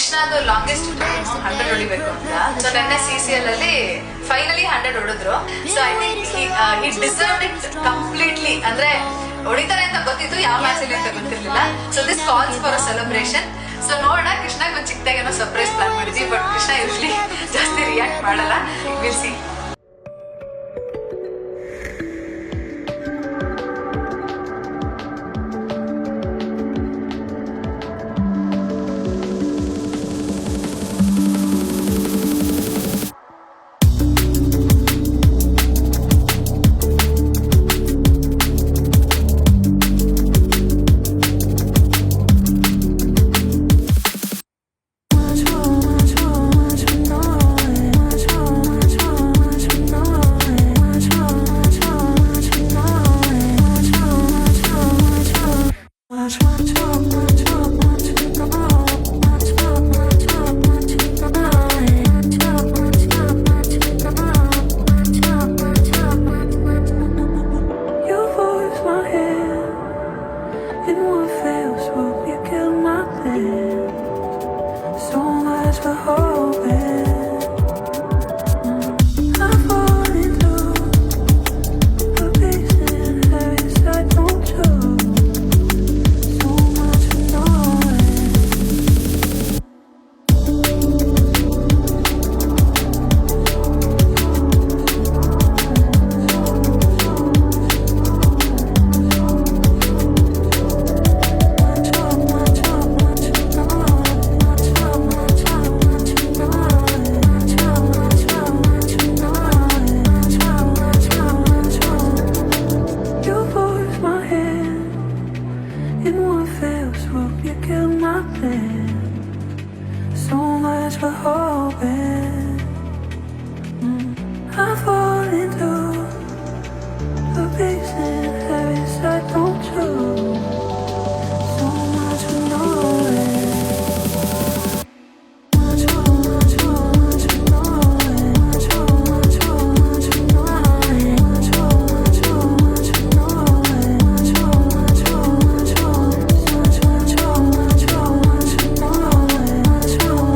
ಕೃಷ್ಣದು longest dream 100 ಹೊಡಿಬೇಕು ಅಂತ. So ನೆನ್ನೆ CCL ಅಲ್ಲಿ ಫೈನಲಿ 100 ಹೊಡೆದ್ರು. So I think he deserved it completely. ಅಂದ್ರೆ ಹೊಡಿತಾರೆ ಅಂತ ಗೊತ್ತಿತ್ತು, ಯಾವ ಮ್ಯಾಚ್ ಅಲ್ಲಿ ಅಂತ ಗೊತ್ತಿರ್ಲಿಲ್ಲ. So this calls for a celebration. So ನೋಡೋಣ, ಕೃಷ್ಣಗೆ ಒಂದು ಚಿಕ್ಕದಾಗೇನೋ ಸರ್ಪ್ರೈಸ್ ಪ್ಲಾನ್ ಮಾಡಿದ್ವಿ. ಬಟ್ ಕೃಷ್ಣ ಯೂಶ್ವಲಿ ಜಾಸ್ತಿ ರಿಯಾಕ್ಟ್ ಮಾಡಲ್ಲ. Will see. So much for hope.